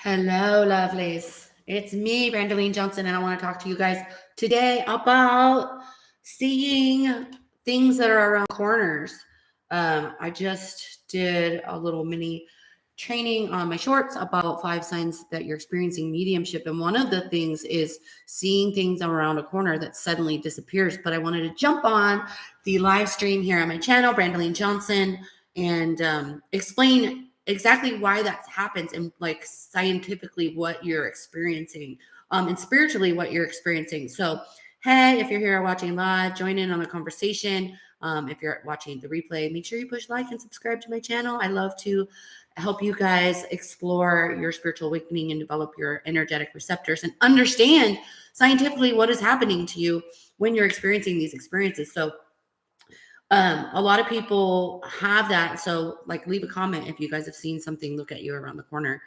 Hello, lovelies. It's me, Brandeline Johnson, and I want to talk to you guys today about seeing things that are around corners. I just did a little mini training on my shorts about 5 signs that you're experiencing mediumship. And one of the things is seeing things around a corner that suddenly disappears. But I wanted to jump on the live stream here on my channel, Brandeline Johnson, and explain exactly why that happens and like scientifically what you're experiencing and spiritually what you're experiencing. So hey, if you're here watching live, join in on the conversation. If you're watching the replay, make sure you push like and subscribe to my channel. I love to help you guys explore your spiritual awakening and develop your energetic receptors and understand scientifically what is happening to you when you're experiencing these experiences. So a lot of people have that. So like leave a comment if you guys have seen something look at you around the corner.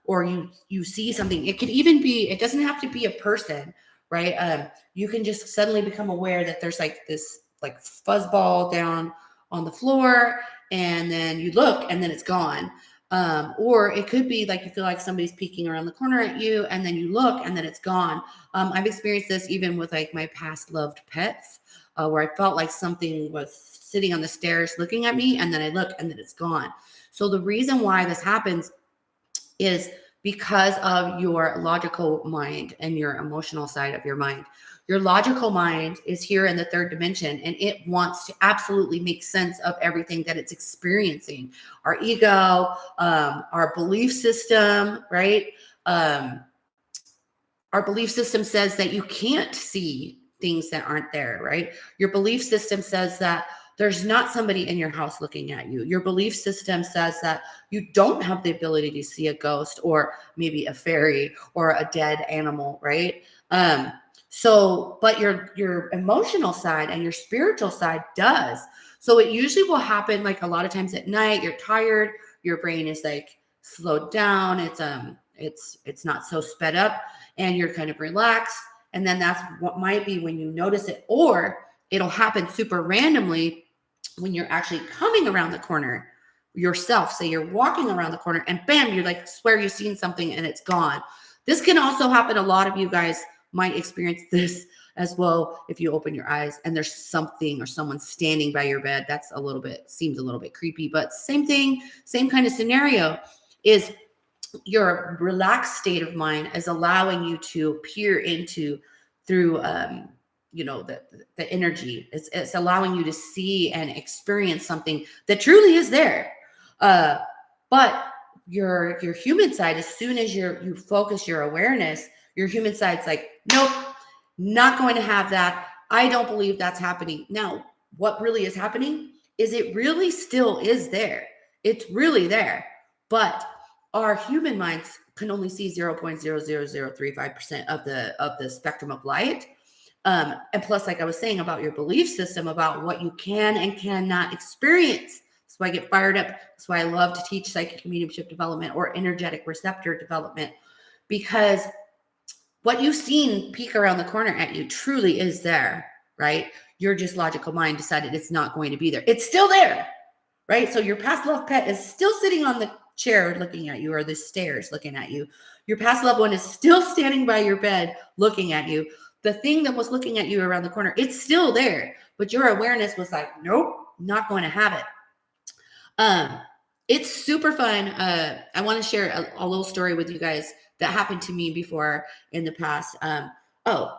Or you see something. It could even be, it doesn't have to be a person, right? You can just suddenly become aware that there's like this like fuzzball down on the floor, and then you look and then it's gone. Or it could be like you feel like somebody's peeking around the corner at you, and then you look and then it's gone. I've experienced this even with like my past loved pets, where I felt like something was sitting on the stairs looking at me, and then I look and then it's gone. So the reason why this happens is because of your logical mind and your emotional side of your mind. Your logical mind is here in the third dimension, and it wants to absolutely make sense of everything that it's experiencing. Our ego, our belief system, right? Our belief system says that you can't see things that aren't there, right? Your belief system says that there's not somebody in your house looking at you. Your belief system says that you don't have the ability to see a ghost or maybe a fairy or a dead animal, right? But your emotional side and your spiritual side does. So it usually will happen like a lot of times at night. You're tired, your brain is like slowed down. It's not so sped up, and you're kind of relaxed. And then that's what might be when you notice it, or it'll happen super randomly when you're actually coming around the corner yourself. Say you're walking around the corner and bam, you're like, swear you've seen something and it's gone. This can also happen. A lot of you guys might experience this as well. If you open your eyes and there's something or someone standing by your bed, that's seems a little bit creepy, but same thing, same kind of scenario is your relaxed state of mind is allowing you to peer into through the energy. It's allowing you to see and experience something that truly is there. But your human side, as soon as you focus your awareness, your human side's like, nope, not going to have that. I don't believe that's happening. Now, what really is happening is it really still is there. It's really there. But our human minds can only see 0.00035% of the spectrum of light. And plus, like I was saying about your belief system, about what you can and cannot experience. That's why I get fired up. That's why I love to teach psychic mediumship development or energetic receptor development, because what you've seen peek around the corner at you truly is there, right? Your just logical mind decided it's not going to be there. It's still there, right? So your past loved pet is still sitting on the chair looking at you, or the stairs looking at you. Your past loved one is still standing by your bed looking at you. The thing that was looking at you around the corner, it's still there, but your awareness was like, nope, not going to have it. It's super fun. I want to share a little story with you guys that happened to me before in the past.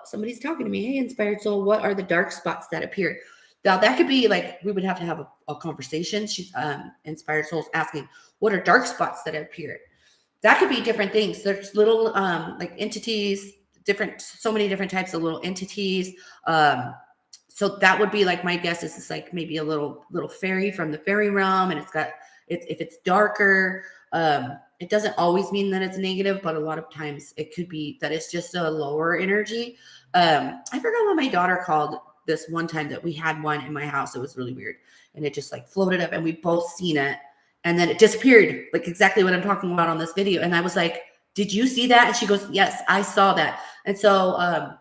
Somebody's talking to me. Hey, Inspired Soul, what are the dark spots that appear? Now, that could be like, we would have to have a conversation. She's Inspired Soul's asking, what are dark spots that appear? That could be different things. There's little like entities, so many different types of little entities. So that would be like, my guess is it's like maybe a little fairy from the fairy realm, and if it's darker, it doesn't always mean that it's negative, but a lot of times it could be that it's just a lower energy. I forgot what my daughter called this one time that we had one in my house. It was really weird, and it just like floated up, and we both seen it, and then it disappeared, like exactly what I'm talking about on this video. And I was like, did you see that? And she goes, yes, I saw that. And so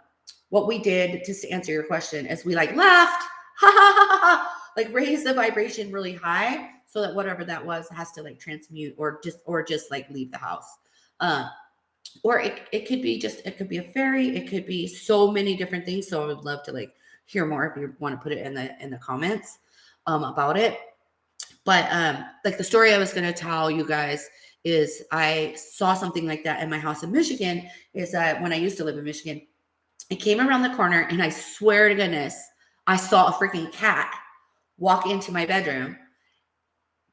what we did, just to answer your question, is we like laughed, ha ha ha ha, like raised the vibration really high so that whatever that was has to like transmute or just like leave the house. Or it could be just, it could be a fairy. It could be so many different things. So I would love to like hear more if you want to put it in the comments about it. But like the story I was going to tell you guys is I saw something like that in my house in Michigan. Is that when I used to live in Michigan, I came around the corner and I swear to goodness, I saw a freaking cat walk into my bedroom.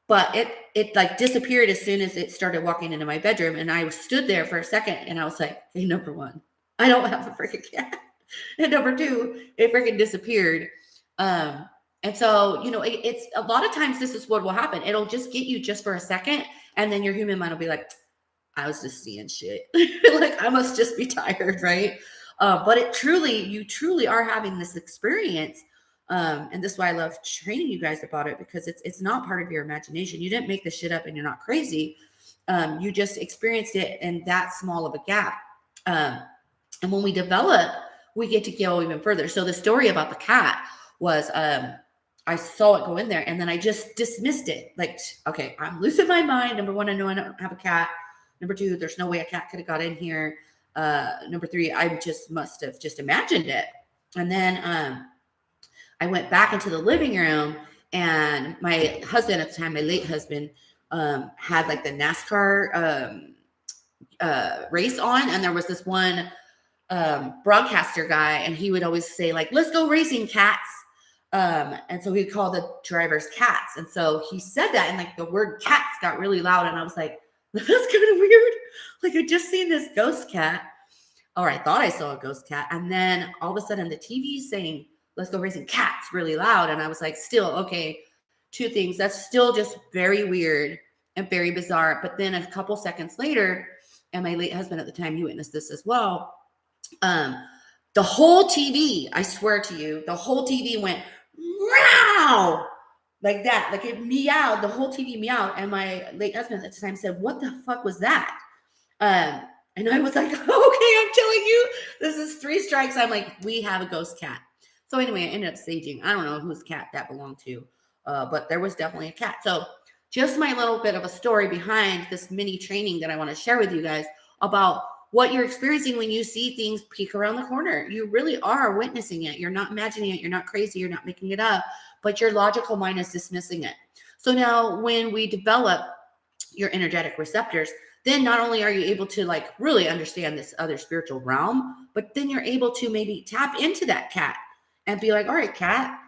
But it like disappeared as soon as it started walking into my bedroom. And I stood there for a second and I was like, hey, number one, I don't have a freaking cat. And number two, it freaking disappeared. And so, it's a lot of times this is what will happen. It'll just get you just for a second. And then your human mind will be like, I was just seeing shit. Like I must just be tired, right? But you truly are having this experience. And this is why I love training you guys about it, because it's not part of your imagination. You didn't make this shit up and you're not crazy. You just experienced it in that small of a gap. And when we develop, we get to go even further. So the story about the cat was, I saw it go in there and then I just dismissed it. Like, okay, I'm losing my mind. Number one, I know I don't have a cat. Number two, there's no way a cat could have got in here. Number three, I just must have just imagined it. And then I went back into the living room and my husband at the time, my late husband, had like the NASCAR race on. And there was this one broadcaster guy and he would always say like, let's go racing, cats. And so he'd call the drivers cats. And so he said that and like the word cats got really loud. And I was like, that's kind of weird. Like I just seen this ghost cat, or I thought I saw a ghost cat. And then all of a sudden the TV's saying, let's go racing cats really loud. And I was like, still, okay, two things. That's still just very weird and very bizarre. But then a couple seconds later, and my late husband at the time, he witnessed this as well. The whole TV, I swear to you, the whole TV went, wow, like that. Like it meowed, the whole TV meowed. And my late husband at the time said, what the fuck was that? And I was like, okay, I'm telling you, this is 3 strikes. I'm like, we have a ghost cat. So anyway, I ended up staging. I don't know whose cat that belonged to, but there was definitely a cat. So just my little bit of a story behind this mini training that I want to share with you guys about what you're experiencing when you see things peek around the corner. You really are witnessing it. You're not imagining it. You're not crazy. You're not making it up, but your logical mind is dismissing it. So now when we develop your energetic receptors, then not only are you able to like really understand this other spiritual realm, but then you're able to maybe tap into that cat and be like, all right, cat,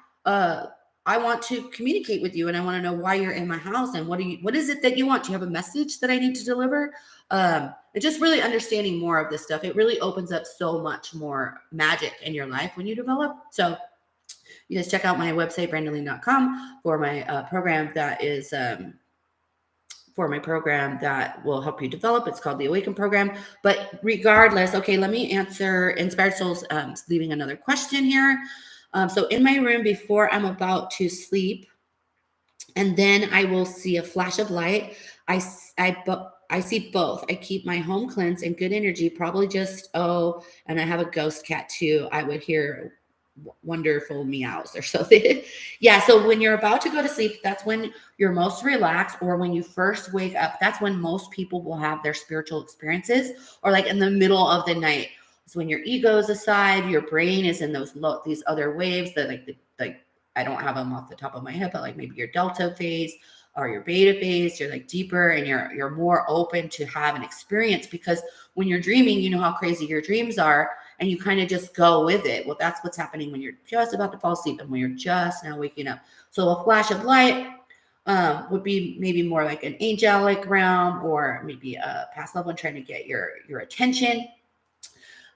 I want to communicate with you and I want to know why you're in my house and what is it that you want? Do you have a message that I need to deliver? And just really understanding more of this stuff. It really opens up so much more magic in your life when you develop. So you guys check out my website, brandalene.com, for my program that is for my program that will help you develop. It's called the Awaken Program. But regardless, okay, let me answer Inspired Souls leaving another question here. So in my room before I'm about to sleep, and then I will see a flash of light. I see both. I keep my home cleansed and good energy, probably just, and I have a ghost cat too. I would hear wonderful meows or something. Yeah. So when you're about to go to sleep, that's when you're most relaxed, or when you first wake up, that's when most people will have their spiritual experiences, or like in the middle of the night. So when your ego's aside, your brain is in these other waves that like I don't have them off the top of my head, but like maybe your delta phase or your beta phase, you're like deeper and you're more open to have an experience, because when you're dreaming, you know how crazy your dreams are and you kind of just go with it. Well, that's what's happening when you're just about to fall asleep and when you're just now waking up. So a flash of light would be maybe more like an angelic realm, or maybe a past loved one trying to get your attention.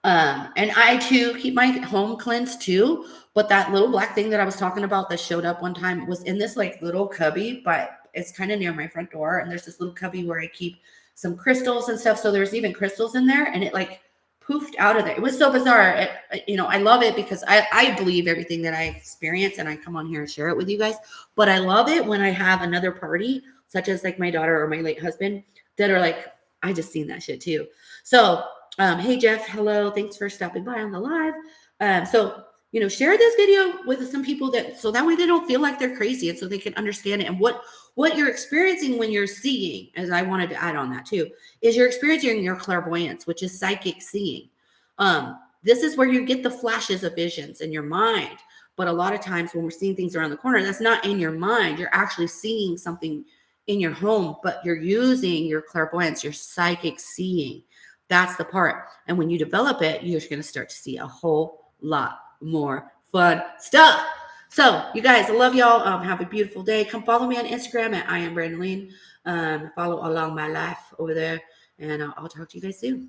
And I too keep my home cleansed too. But that little black thing that I was talking about that showed up one time was in this like little cubby, but it's kind of near my front door. And there's this little cubby where I keep some crystals and stuff. So there's even crystals in there, and it like poofed out of there. It was so bizarre. I love it because I believe everything that I experience, and I come on here and share it with you guys. But I love it when I have another party, such as like my daughter or my late husband, that are like, I just seen that shit too. So hey Jeff, hello, thanks for stopping by on the live. So share this video with some people so that way they don't feel like they're crazy, and so they can understand it. And what you're experiencing when you're seeing, as I wanted to add on that too, is you're experiencing your clairvoyance, which is psychic seeing. This is where you get the flashes of visions in your mind. But a lot of times when we're seeing things around the corner, that's not in your mind. You're actually seeing something in your home, but you're using your clairvoyance, your psychic seeing. That's the part. And when you develop it, you're going to start to see a whole lot more fun stuff. So, you guys, I love y'all. Have a beautiful day. Come follow me on Instagram at I am Brandon Lean. Follow along my life over there, and I'll talk to you guys soon.